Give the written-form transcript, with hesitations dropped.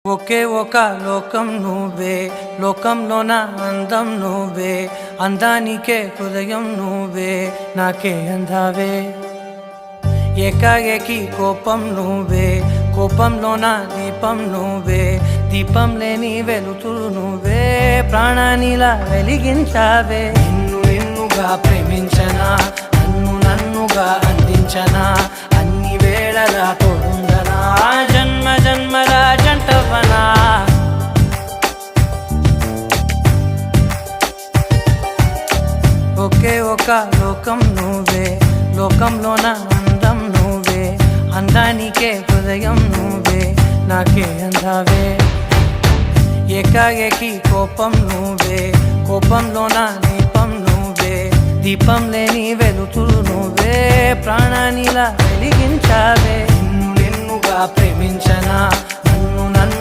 ఒకే ఒక లోకం నువ్వే, లోకంలోన అందం నువ్వే, అందానికే హృదయం నువ్వే, నాకే అందావే. ఏకాఏకి కోపం నువ్వే, కోపంలోన దీపం నువ్వే, దీపం లేని వెలుతురు నువ్వే, ప్రాణానిలా వెలిగించావే. నిన్నుగా ప్రేమించనా, నన్నుగా అందించనా, అన్ని వేళలా తోడుందనా, జన్మ జన్మల జంటవనా. ఒకే ఒక లోకం నువ్వే, లోకంలోన అందం నువ్వే, అందానికే హృదయం నువ్వే, నాకే అందావే. ఏకాఏకి కోపం నువ్వే, కోపంలోన దీపం నువ్వే, దీపం లేని వెలుతురు నువ్వే, ప్రాణానిలా వెలిగించావే. నిన్నుగా ప్రేమించనా, నన్ను